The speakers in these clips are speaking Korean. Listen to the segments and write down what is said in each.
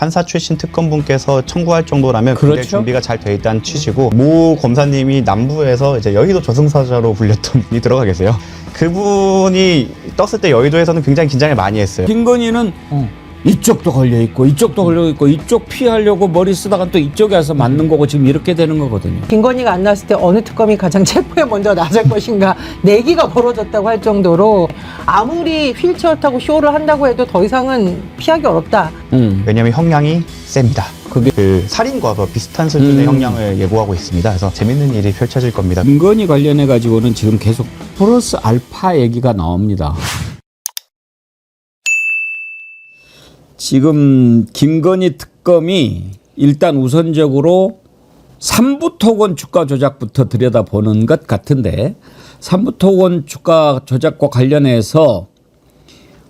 판사 출신 특검분께서 청구할 정도라면 굉장히 그렇죠. 준비가 잘 돼 있다는 취지고, 모 검사님이 남부에서 이제 여의도 저승사자로 불렸던 분이 들어가 계세요. 그분이 떴을 때 여의도에서는 굉장히 긴장을 많이 했어요. 김건희는 이쪽도 걸려있고 이쪽도 걸려있고 이쪽 피하려고 머리 쓰다가 또 이쪽에 와서 맞는 거고 지금 이렇게 되는 거거든요. 김건희가 안 나왔을 때 어느 특검이 가장 체포에 먼저 나설 것인가 내기가 벌어졌다고 할 정도로 아무리 휠체어 타고 쇼를 한다고 해도 더 이상은 피하기 어렵다. 왜냐하면 형량이 셉니다. 그게 그 살인과도 비슷한 수준의 형량을 예고하고 있습니다. 그래서 재밌는 일이 펼쳐질 겁니다. 김건희 관련해 가지고는 지금 계속 플러스 알파 얘기가 나옵니다. 지금 김건희 특검이 일단 우선적으로 삼부토건 주가 조작부터 들여다보는 것 같은데, 삼부토건 주가 조작과 관련해서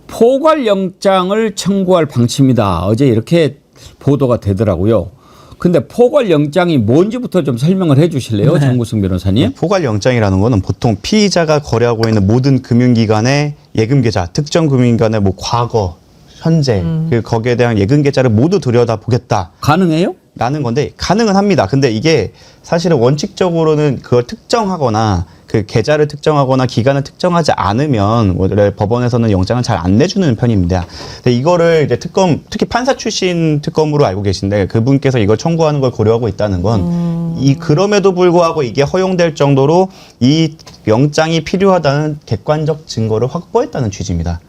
포괄영장을 청구할 방침이다. 어제 이렇게 보도가 되더라고요. 근데 포괄영장이 뭔지부터 좀 설명을 해 주실래요? 정구승 변호사님? 포괄영장이라는 거는 보통 피의자가 거래하고 있는 모든 금융기관의 예금계좌, 특정 금융기관의 뭐 과거, 현재, 거기에 대한 예금계좌를 모두 들여다보겠다. 가능해요? 라는 건데, 가능은 합니다. 근데 이게 사실은 원칙적으로는 그걸 특정하거나 그 계좌를 특정하거나 기간을 특정하지 않으면 원래 법원에서는 영장을 잘 안 내주는 편입니다. 근데 이거를 이제 특히 판사 출신 특검으로 알고 계신데, 그분께서 이걸 청구하는 걸 고려하고 있다는 건 그럼에도 불구하고 이게 허용될 정도로 이 영장이 필요하다는 객관적 증거를 확보했다는 취지입니다.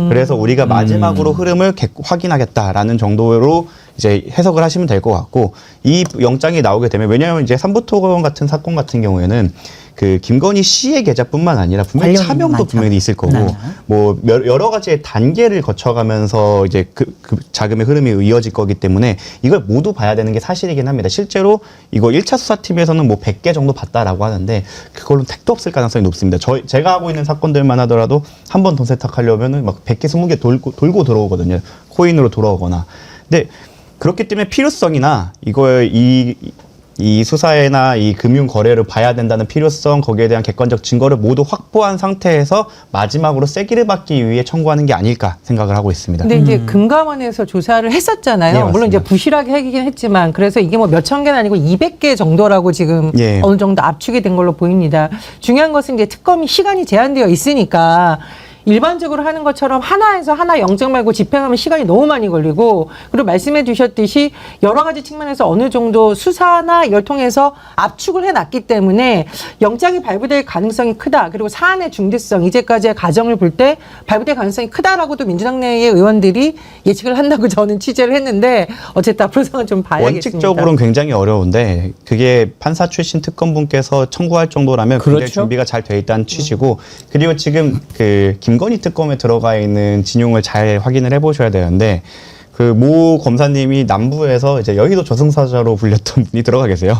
그래서 우리가 마지막으로 흐름을 확인하겠다라는 정도로 이제 해석을 하시면 될 것 같고, 이 영장이 나오게 되면, 왜냐하면 이제 삼부토건 같은 사건 같은 경우에는 그 김건희 씨의 계좌뿐만 아니라 분명히 차명도 많죠. 분명히 있을 거고, 네. 뭐 여러 가지의 단계를 거쳐가면서 이제 그 자금의 흐름이 이어질 거기 때문에 이걸 모두 봐야 되는 게 사실이긴 합니다. 실제로 이거 1차 수사팀에서는 뭐 100개 정도 봤다라고 하는데 그걸로 택도 없을 가능성이 높습니다. 제가 하고 있는 사건들만 하더라도 한 번 더 세탁하려면은 막 100개, 20개 돌고 들어오거든요. 코인으로 돌아오거나. 근데 그렇기 때문에 필요성이나 이 수사에나 이 금융 거래를 봐야 된다는 필요성, 거기에 대한 객관적 증거를 모두 확보한 상태에서 마지막으로 세기를 받기 위해 청구하는 게 아닐까 생각을 하고 있습니다. 근데 이제 금감원에서 조사를 했었잖아요. 네, 물론 이제 맞습니다. 부실하게 하긴 했지만, 그래서 이게 뭐 몇천 개는 아니고 200개 정도라고 지금 예. 어느 정도 압축이 된 걸로 보입니다. 중요한 것은 이제 특검이 시간이 제한되어 있으니까 일반적으로 하는 것처럼 하나에서 하나 영장 말고 집행하면 시간이 너무 많이 걸리고, 그리고 말씀해 주셨듯이 여러 가지 측면에서 어느 정도 수사나 이걸 통해서 압축을 해놨기 때문에 영장이 발부될 가능성이 크다. 그리고 사안의 중대성, 이제까지의 과정을 볼 때 발부될 가능성이 크다라고도 민주당 내의 의원들이 예측을 한다고 저는 취재를 했는데, 어쨌든 앞으로는 좀 봐야겠습니다. 원칙적으로는 굉장히 어려운데 그게 판사 출신 특검분께서 청구할 정도라면 굉장히 그렇죠. 준비가 잘 돼 있다는 취지고, 그리고 지금 그 김건희 특검에 들어가 있는 진용을 잘 확인을 해보셔야 되는데, 그 모 검사님이 남부에서 이제 여의도 저승사자로 불렸던 분이 들어가 계세요.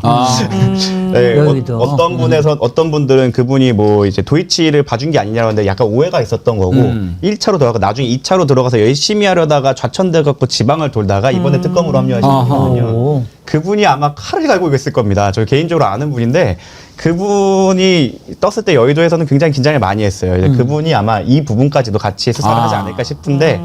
네, 여의도. 어떤 분들은 그분이 뭐 이제 도이치를 봐준 게 아니냐고 하는데 약간 오해가 있었던 거고, 1차로 들어가고 나중에 2차로 들어가서 열심히 하려다가 좌천돼 갖고 지방을 돌다가 이번에 특검으로 합류하신 분이거든요. 그분이 아마 칼을 갈고 있을 겁니다. 저 개인적으로 아는 분인데, 그분이 떴을 때 여의도에서는 굉장히 긴장을 많이 했어요. 이제 그분이 아마 이 부분까지도 같이 수사를 하지 않을까 싶은데,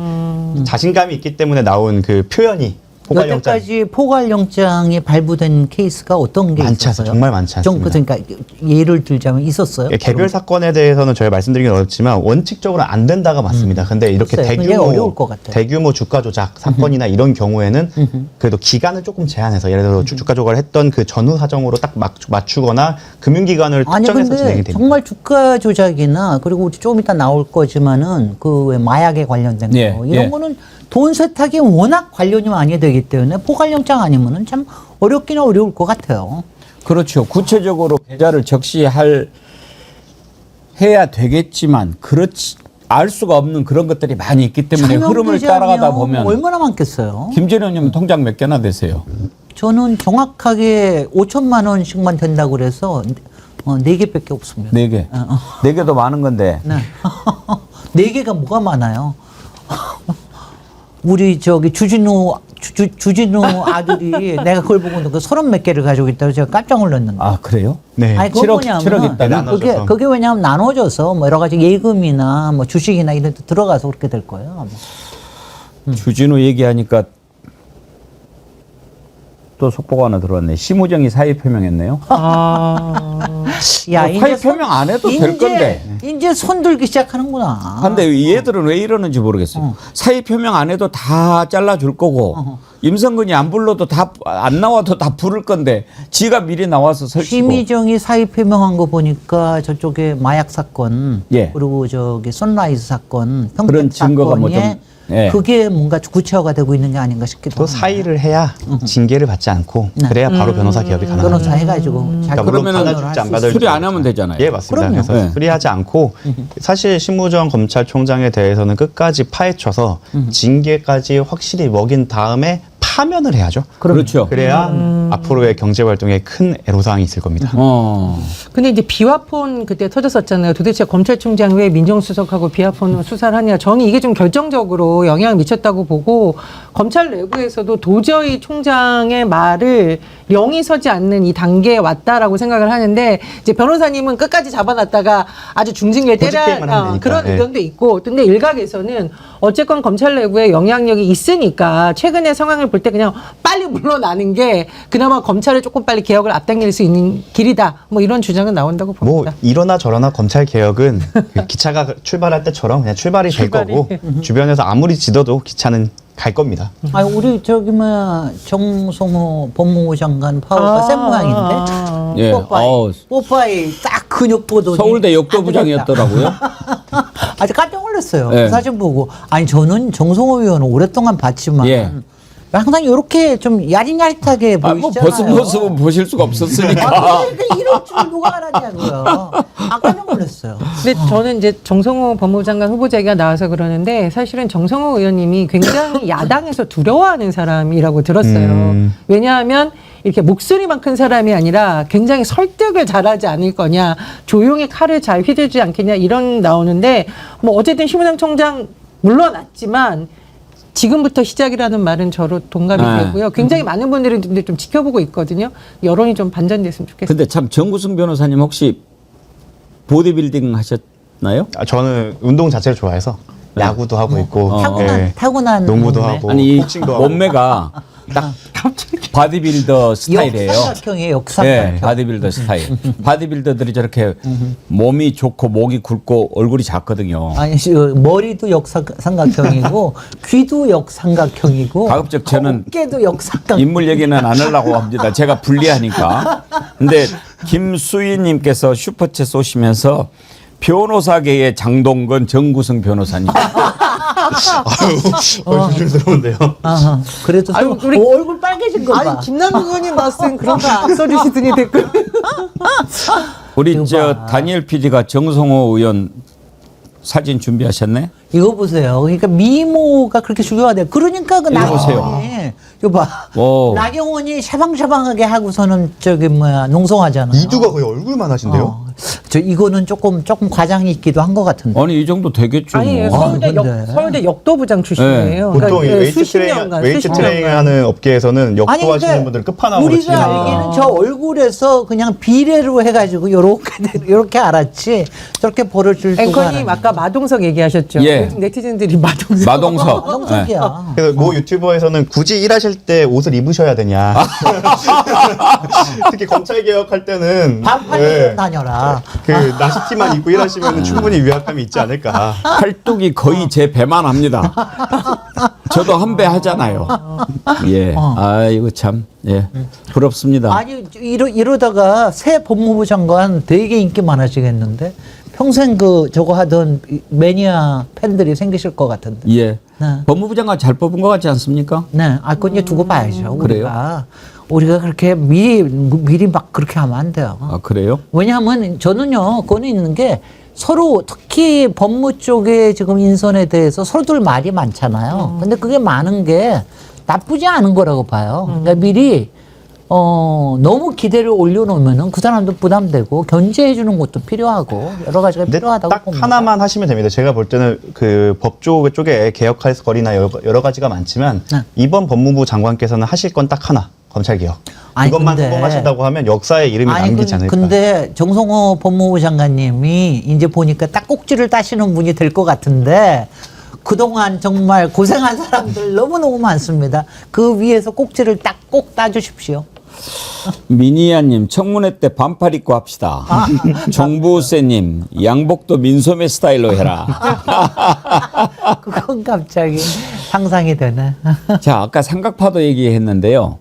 자신감이 있기 때문에 나온 그 표현이 포괄영장. 여태까지 포괄영장이 발부된 케이스가 어떤 게 많지 있었어요? 정말 많지 않습니다. 그러니까 예를 들자면 있었어요? 개별 사건에 대해서는 저희가 말씀드리긴 어렵지만 원칙적으로 안 된다가 맞습니다. 근데 이렇게 글쎄요. 굉장히 어려울 것 같아요. 대규모 주가 조작 사건이나 이런 경우에는 그래도 기간을 조금 제한해서, 예를 들어 주가 조작을 했던 그 전후 사정으로 딱 맞추거나 금융기관을 아니 특정해서 근데 진행이 됩니다. 정말 주가 조작이나, 그리고 좀 이따 나올 거지만은 그 왜 마약에 관련된 예, 거 이런 예. 거는 돈 세탁이 워낙 관련이 많이 되기 때문에 포괄영장 아니면은 참 어렵긴 어려울 것 같아요. 그렇죠. 구체적으로 계좌를 해야 되겠지만 그렇지 알 수가 없는 그런 것들이 많이 있기 때문에 흐름을 따라가다 보면 얼마나 많겠어요? 김재룡 의원님 통장 몇 개나 되세요? 저는 정확하게 5천만 원씩만 된다고 그래서 4개밖에 없습니다. 4개. 4개도 많은 건데. 네. 4개가 뭐가 많아요? 우리 저기 주진우 아들이 내가 그걸 보고 그 30몇 개를 가지고 있다고 제가 깜짝 놀랐는데. 아, 그래요? 네. 아니, 그거 뭐냐면 7억 있다면? 나눠져서. 그게 왜냐하면 나눠져서 뭐 여러 가지 예금이나 뭐 주식이나 이런 데 들어가서 그렇게 될 거예요. 주진우 얘기하니까 또 속보가 하나 들어왔네. 심우정이 사의 표명했네요. 야, 뭐 사의 표명 안 해도 될 건데. 이제 손들기 시작하는구나. 근데 얘들은 왜 이러는지 모르겠어요. 사의 표명 안 해도 다 잘라줄 거고 임성근이 안 불러도 다 안 나와도 다 부를 건데 지가 미리 나와서 설치고. 심의정이 사의 표명한 거 보니까 저쪽에 마약 사건 예. 그리고 저기 선라이즈 사건 그런 평택 증거가 뭐 사건에 좀, 예. 그게 뭔가 구체화가 되고 있는 게 아닌가 싶기도 또 합니다. 사의를 해야 징계를 받지 않고 네. 그래야 바로 변호사 개혁이 가능합니다. 변호사 해가지고 잘 그러니까 물론 그러면은 받아줄지 안 받아줄지 수리 안 하면 되잖아요. 예, 맞습니다. 그럼요. 그래서 네. 수리하지 않고 사실 심우정 검찰총장에 대해서는 끝까지 파헤쳐서 징계까지 확실히 먹인 다음에 파면을 해야죠. 그렇죠. 그래야 앞으로의 경제 활동에 큰 애로사항이 있을 겁니다. 근데 이제 비화폰 그때 터졌었잖아요. 도대체 검찰총장이 왜 민정수석하고 비화폰 수사를 하냐. 저는 이게 좀 결정적으로 영향을 미쳤다고 보고 검찰 내부에서도 도저히 총장의 말을 영이 서지 않는 이 단계에 왔다라고 생각을 하는데 이제 변호사님은 끝까지 잡아놨다가 아주 중징계 고집게임만 하면 되니까. 그런 예. 의견도 있고 근데 일각에서는 어쨌건 검찰 내부에 영향력이 있으니까 최근의 상황을 볼 때 그냥 빨리 물러나는 게 그나마 검찰을 조금 빨리 개혁을 앞당길 수 있는 길이다. 뭐 이런 주장은 나온다고 뭐 봅니다. 이러나 저러나 검찰 개혁은 그 기차가 출발할 때처럼 그냥 출발이 될 거고 주변에서 아무리 지더도 기차는 갈 겁니다. 아, 우리 저기 뭐 정성호 법무부 장관 파워가 센 모양인데. 예. 뽀빠이 딱 근육 보더니 서울대 역도부장이었더라고요. 아주 깜짝 놀랐어요. 예. 그 사진 보고. 아니 저는 정성호 의원은 오랫동안 봤지만 예. 항상 이렇게 좀 야릿야릿하게 아, 뭐 보이시잖아요. 벗은 모습은 보실 수가 없었으니까. 그러니까 이럴 줄 누가 알았냐고요. 아, 깜짝 놀랐어요. 근데 저는 이제 정성호 법무부 장관 후보자 얘기가 나와서 그러는데 사실은 정성호 의원님이 굉장히 야당에서 두려워하는 사람이라고 들었어요. 왜냐하면 이렇게 목소리만 큰 사람이 아니라 굉장히 설득을 잘하지 않을 거냐, 조용히 칼을 잘 휘두르지 않겠냐 이런 나오는데 뭐 어쨌든 심우정 총장 물러났지만 지금부터 시작이라는 말은 저로 동감이 네. 되고요. 굉장히 많은 분들이 근데 좀 지켜보고 있거든요. 여론이 좀 반전됐으면 좋겠어요. 근데 참 정구승 변호사님 혹시 보디빌딩 하셨나요? 저는 운동 자체를 좋아해서 야구도 하고 있고 타고난 농구도 몸매. 하고 아니 이 복싱도 하고 몸매가 딱 바디빌더 스타일이에요. 역삼각형이에요. 예, 역삼각형. 바디빌더 스타일. 바디빌더들이 저렇게 몸이 좋고 목이 굵고 얼굴이 작거든요. 아니 머리도 역삼각형이고 귀도 역삼각형이고 가급적 저는 어깨도 역삼각형. 인물 얘기는 안 하려고 합니다. 제가 불리하니까. 근데 김수희님께서 슈퍼챗 쏘시면서 변호사계의 장동건 정구승 변호사님. 조심스러운데요. 아하, 그래도 아유, 또 우리- 얼굴 빨개진 거 봐. 아니 김남국 의원님 봤을 땐 그런 거 안 써주시더니 댓글. 우리 이거 저 봐. 다니엘 PD가 정성호 의원 사진 준비하셨네? 이거 보세요. 그러니까 미모가 그렇게 중요하대요. 그러니까 그 이거 보세요. 나경원이 이거 봐. 오. 나경원이 샤방샤방하게 하고서는 저기 뭐야 농성하잖아요. 이두가 거의 얼굴만 하신데요. 저 이거는 조금 과장이 있기도 한 것 같은데. 아니 이 정도 되겠죠. 아니 뭐. 근데. 서울대 역도부장 출신이에요. 보통 그러니까 웨이트 수십 트레이닝 년간, 웨이트 수십 트레이닝 년간. 하는 업계에서는 역도 아니, 하시는 근데 분들 끝판왕으로 우리가 치는 알기는 저 얼굴에서 그냥 비례로 해가지고 요렇게 알았지 저렇게 벌을 줄 줄도 앵커님 아까 마동석 얘기하셨죠. 예. 요즘 네티즌들이 마동석. 마동석. 네. 농성이야. 그래서 모 유튜버에서는 굳이 일하실 때 옷을 입으셔야 되냐. 특히 검찰 개혁할 때는 반팔 다녀라. 그 나시티만 입고 일하시면 충분히 위압감이 있지 않을까. 팔뚝이 거의 제 배만 합니다. 저도 한 배 하잖아요. 예. 아 이거 참 예. 부럽습니다. 아니 이러다가 새 법무부 장관 되게 인기 많아지겠는데 평생 그 저거 하던 매니아 팬들이 생기실 것 같은데. 예. 네. 법무부 장관 잘 뽑은 것 같지 않습니까? 네, 아 그건 이제 두고 봐야죠. 그래요? 우리가 그렇게 미리 막 그렇게 하면 안 돼요. 아 그래요? 왜냐하면 저는요, 그거는 있는 게 서로 특히 법무 쪽에 지금 인선에 대해서 서로들 말이 많잖아요. 근데 그게 많은 게 나쁘지 않은 거라고 봐요. 그러니까 미리 너무 기대를 올려놓으면은 그 사람도 부담되고 견제해 주는 것도 필요하고 여러 가지가 근데 필요하다고 딱 봅니다. 하나만 하시면 됩니다. 제가 볼 때는 그 법조 쪽에 개혁할 거리나 여러 가지가 많지만 네. 이번 법무부 장관께서는 하실 건 딱 하나. 검찰 개혁. 아니, 그것만 근데- 성공하신다고 하면 역사에 이름이 남기지 않을까. 근데 정성호 법무부 장관님이 이제 보니까 딱 꼭지를 따시는 분이 될 것 같은데 그동안 정말 고생한 사람들 너무너무 많습니다. 그 위에서 꼭지를 딱 꼭 따주십시오. 미니아님 청문회 때 반팔 입고 합시다. 정부세님 양복도 민소매 스타일로 해라. 그건 갑자기 상상이 되네. 자 아까 삼각파도 얘기했는데요.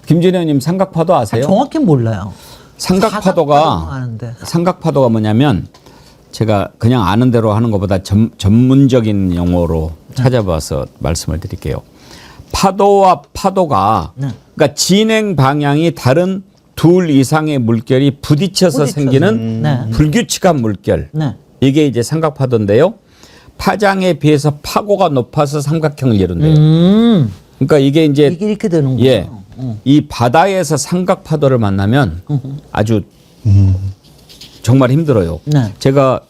김진영님 삼각파도 아세요? 정확히 몰라요. 삼각파도가 사각파도는 아는데. 삼각파도가 뭐냐면 제가 그냥 아는 대로 하는 것보다 전문적인 용어로 찾아봐서 말씀을 드릴게요. 파도와 파도가 네. 그러니까 진행 방향이 다른 둘 이상의 물결이 부딪혀서 생기는 네. 불규칙한 물결. 네. 이게 이제 삼각파도인데요. 파장에 비해서 파고가 높아서 삼각형을 이룬대요. 그러니까 이게 이제 이게 이렇게 되는구나. 예, 이 바다에서 삼각파도를 만나면 아주 정말 힘들어요. 네. 제가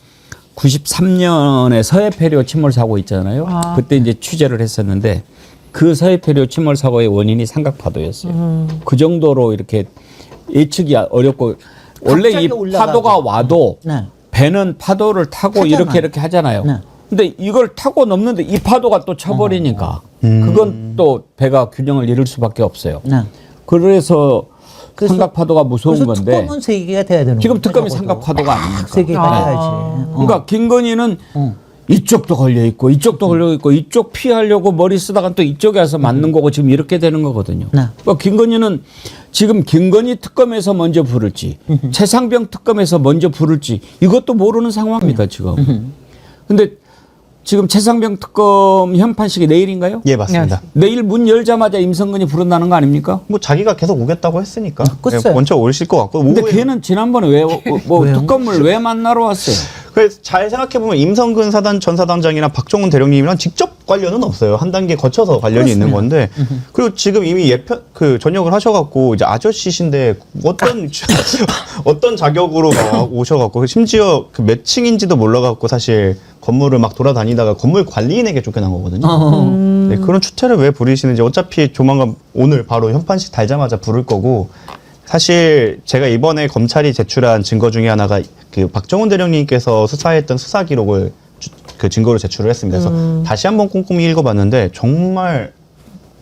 93년에 서해페리오 침몰 사고 있잖아요. 그때 이제 취재를 했었는데 그 서해페리오 침몰 사고의 원인이 삼각파도였어요. 그 정도로 이렇게 예측이 어렵고 원래 이 갑자기 올라가고. 파도가 와도 네. 배는 파도를 타고 타잖아요. 이렇게 하잖아요. 네. 근데 이걸 타고 넘는데 이 파도가 또 쳐버리니까 그건 또 배가 균형을 잃을 수밖에 없어요. 네. 그래서 그래서- 삼각파도가 무서운 그래서 건데 특검은 세 개가 돼야 되는 지금 거죠, 특검이 적어도. 삼각파도가 아닙니까? 세 개가 돼야지. 그러니까 김건희는 이쪽도 걸려 있고 이쪽도 걸려 있고 이쪽 피하려고 머리 쓰다가 또 이쪽에 와서 맞는 거고 지금 이렇게 되는 거거든요. 네. 그러니까 김건희는 지금 김건희 특검에서 먼저 부를지 최상병 특검에서 먼저 부를지 이것도 모르는 상황입니다 지금. 근데 지금 최상병 특검 현판식이 내일인가요? 예, 맞습니다. 내일 문 열자마자 임성근이 부른다는 거 아닙니까? 뭐 자기가 계속 오겠다고 했으니까 글쎄요. 먼저 오실 것 같고. 근데 오후에 걔는 지난번에 왜 뭐 왜요? 특검을 왜 만나러 왔어요? 그래서 잘 생각해 보면 임성근 사단 전 사단장이랑 박종훈 대령님이랑 직접 관련은 없어요. 한 단계 거쳐서 관련이 있는 건데. 그리고 지금 이미 예편 그 전역을 하셔갖고 이제 아저씨신데 어떤 어떤 자격으로 막 오셔갖고 심지어 그 몇 층인지도 몰라갖고 사실 건물을 막 돌아다니다가 건물 관리인에게 쫓겨난 거거든요. 네, 그런 추태를 왜 부리시는지 어차피 조만간 오늘 바로 현판식 달자마자 부를 거고. 사실 제가 이번에 검찰이 제출한 증거 중에 하나가 그 박정훈 대령님께서 수사했던 수사 기록을 그 증거로 제출을 했습니다. 그래서 다시 한번 꼼꼼히 읽어봤는데 정말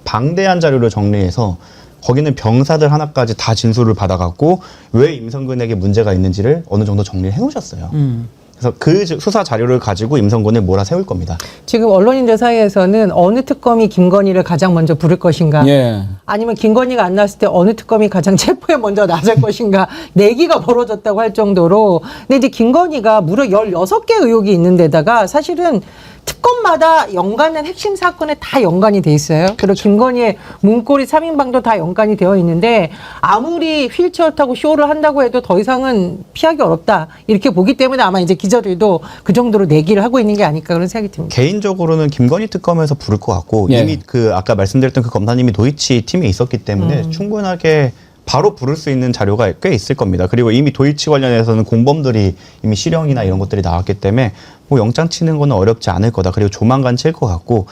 방대한 자료를 정리해서 거기는 병사들 하나까지 다 진술을 받아갖고 왜 임성근에게 문제가 있는지를 어느 정도 정리를 해놓으셨어요. 그래서 그 수사 자료를 가지고 임성근을 몰아세울 겁니다. 지금 언론인들 사이에서는 어느 특검이 김건희를 가장 먼저 부를 것인가, 예. 아니면 김건희가 안 나왔을 때 어느 특검이 가장 체포에 먼저 나설 것인가 내기가 벌어졌다고 할 정도로. 근데 이제 김건희가 무려 16개 의혹이 있는 데다가 사실은 특검마다 연관된 핵심 사건에 다 연관이 돼 있어요. 그리고 김건희의 문고리 3인방도 다 연관이 되어 있는데 아무리 휠체어 타고 쇼를 한다고 해도 더 이상은 피하기 어렵다 이렇게 보기 때문에 아마 이제 기자들도 그 정도로 내기를 하고 있는 게 아닐까 그런 생각이 듭니다. 개인적으로는 김건희 특검에서 부를 것 같고 예. 이미 그 아까 말씀드렸던 그 검사님이 도이치 팀에 있었기 때문에 충분하게 바로 부를 수 있는 자료가 꽤 있을 겁니다. 그리고 이미 도이치 관련해서는 공범들이 이미 실형이나 이런 것들이 나왔기 때문에 뭐 영장 치는 거는 어렵지 않을 거다. 그리고 조만간 칠 것 같고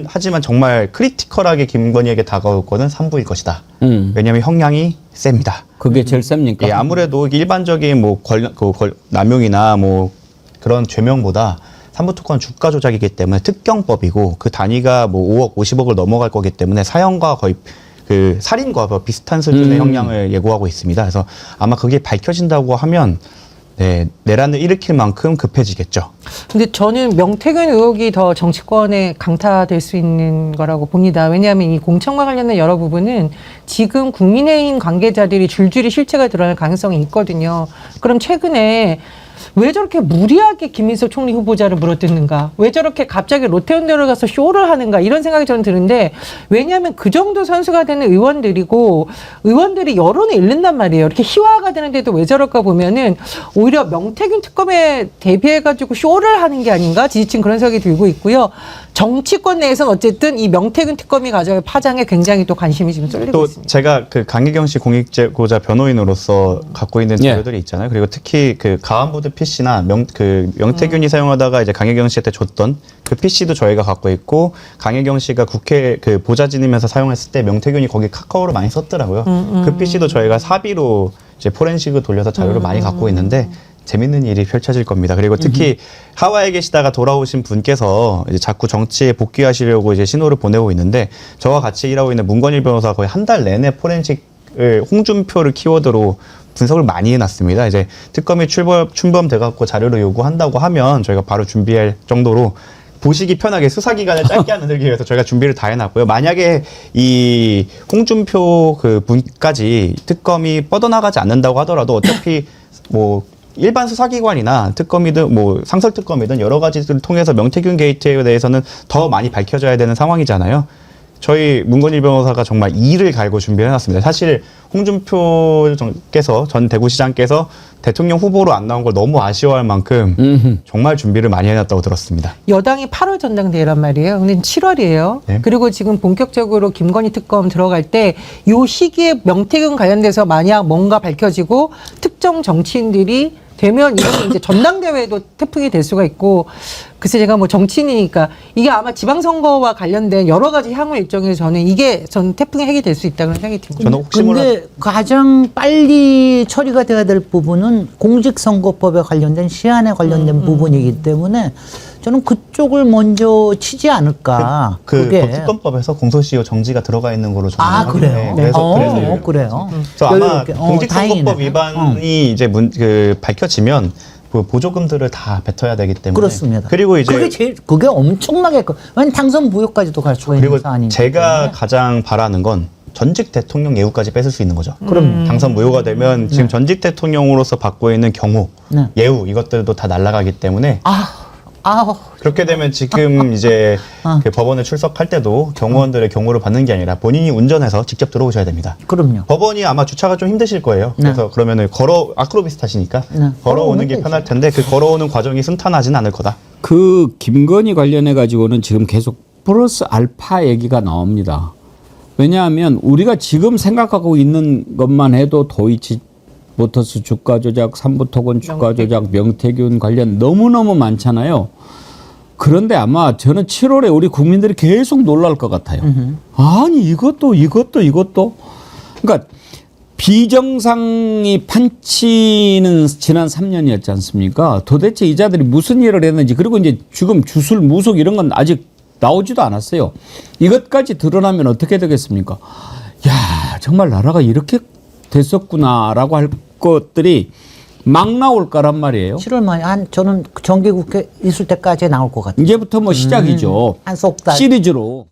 하지만 정말 크리티컬하게 김건희에게 다가올 거는 3부일 것이다. 왜냐하면 형량이 셉니다. 그게 제일 셉니까? 예, 아무래도 일반적인 뭐 남용이나 뭐 그런 죄명보다 삼부특검은 주가 조작이기 때문에 특경법이고 그 단위가 뭐 5억, 50억을 넘어갈 거기 때문에 사형과 거의 그 살인과 비슷한 수준의 형량을 예고하고 있습니다. 그래서 아마 그게 밝혀진다고 하면 네, 내란을 일으킬 만큼 급해지겠죠. 근데 저는 명태균 의혹이 더 정치권에 강타될 수 있는 거라고 봅니다. 왜냐하면 이 공천과 관련된 여러 부분은 지금 국민의힘 관계자들이 줄줄이 실체가 드러날 가능성이 있거든요. 그럼 최근에 왜 저렇게 무리하게 김민석 총리 후보자를 물어뜯는가? 왜 저렇게 갑자기 롯데온대로 가서 쇼를 하는가? 이런 생각이 저는 드는데, 왜냐하면 그 정도 선수가 되는 의원들이고 의원들이 여론을 잃는단 말이에요. 이렇게 희화가 되는데도 왜 저럴까 보면은 오히려 명태균 특검에 대비해가지고 쇼를 하는 게 아닌가? 지지층 그런 생각이 들고 있고요. 정치권 내에서는 어쨌든 이 명태균 특검이 가져올 파장에 굉장히 또 관심이 지금 쏠리고 또 있습니다. 제가 그 강혜경 씨 공익제고자 변호인으로서 갖고 있는 예. 자료들이 있잖아요. 그리고 특히 그 가안보드 PC나 명태균이 사용하다가 이제 강혜경 씨한테 줬던 그 PC도 저희가 갖고 있고 강혜경 씨가 국회 그 보좌 지내면서 사용했을 때 명태균이 거기 카카오를 많이 썼더라고요. 그 PC도 저희가 사비로 이제 포렌식을 돌려서 자료를 많이 갖고 있는데 재밌는 일이 펼쳐질 겁니다. 그리고 특히 하와이에 계시다가 돌아오신 분께서 이제 자꾸 정치에 복귀하시려고 이제 신호를 보내고 있는데 저와 같이 일하고 있는 문건일 변호사 거의 한 달 내내 포렌식을 홍준표를 키워드로 분석을 많이 해놨습니다. 이제 특검이 출범돼 갖고 자료를 요구한다고 하면 저희가 바로 준비할 정도로 보시기 편하게 수사 기간을 짧게 만들기 위해서 저희가 준비를 다 해놨고요. 만약에 이 홍준표 그 분까지 특검이 뻗어나가지 않는다고 하더라도 어차피 뭐 일반 수사기관이나 특검이든 뭐 상설특검이든 여러 가지들을 통해서 명태균 게이트에 대해서는 더 많이 밝혀져야 되는 상황이잖아요. 저희 문건일 변호사가 정말 이를 갈고 준비해놨습니다. 사실 홍준표께서 전 대구시장께서 대통령 후보로 안 나온 걸 너무 아쉬워할 만큼 정말 준비를 많이 해놨다고 들었습니다. 여당이 8월 전당대회란 말이에요. 근데 7월이에요. 네. 그리고 지금 본격적으로 김건희 특검 들어갈 때 요 시기에 명태균 관련돼서 만약 뭔가 밝혀지고 특정 정치인들이 되면 이건 이제 전당대회도 태풍이 될 수가 있고 글쎄 제가 뭐 정치인이니까 이게 아마 지방선거와 관련된 여러 가지 향후 일정에서 저는 태풍의 핵이 될 수 있다는 생각이 듭니다. 저는 혹시 몰라 근데 가장 빨리 처리가 돼야 될 부분은 공직선거법에 관련된 시한에 관련된 부분이기 때문에 저는 그쪽을 먼저 치지 않을까. 그게. 특검법에서 공소시효 정지가 들어가 있는 거로 저는 아, 그래요? 네, 그래서 그래요. 그래서 아마 이렇게, 공직선거법 다행이네. 위반이 이제 밝혀지면 그 보조금들을 다 뱉어야 되기 때문에 그렇습니다. 그리고 이제 그게 엄청나게 왜냐면 당선 무효까지도 갈 수가 있는 그리고 사안이기 제가 때문에. 가장 바라는 건 전직 대통령 예우까지 뺏을 수 있는 거죠. 그럼 당선 무효가 되면 지금 전직 대통령으로서 받고 있는 경호, 네. 예우 이것들도 다 날아가기 때문에 아우 그렇게 되면 지금 이제 그 법원에 출석할 때도 경호원들의 경호를 받는 게 아니라 본인이 운전해서 직접 들어오셔야 됩니다. 그럼요. 법원이 아마 주차가 좀 힘드실 거예요. 네. 그래서 그러면은 아크로비스 타시니까 네. 걸어오는 게 되지. 편할 텐데 그 걸어오는 과정이 순탄하진 않을 거다. 그 김건희 관련해 가지고는 지금 계속 플러스 알파 얘기가 나옵니다. 왜냐하면 우리가 지금 생각하고 있는 것만 해도 도이치 모터스 주가 조작, 삼부토건 주가 조작, 명태균 관련 너무너무 많잖아요. 그런데 아마 저는 7월에 우리 국민들이 계속 놀랄 것 같아요. 아니 이것도. 그러니까 비정상이 판치는 지난 3년이었지 않습니까? 도대체 이자들이 무슨 일을 했는지 그리고 이제 지금 주술 무속 이런 건 아직 나오지도 않았어요. 이것까지 드러나면 어떻게 되겠습니까? 야 정말 나라가 이렇게 됐었구나라고 할 것들이 막 나올 거란 말이에요. 7월 말에 저는 정기국회 있을 때까지 나올 것 같아요. 이제부터 뭐 시작이죠. 한 석 달. 시리즈로.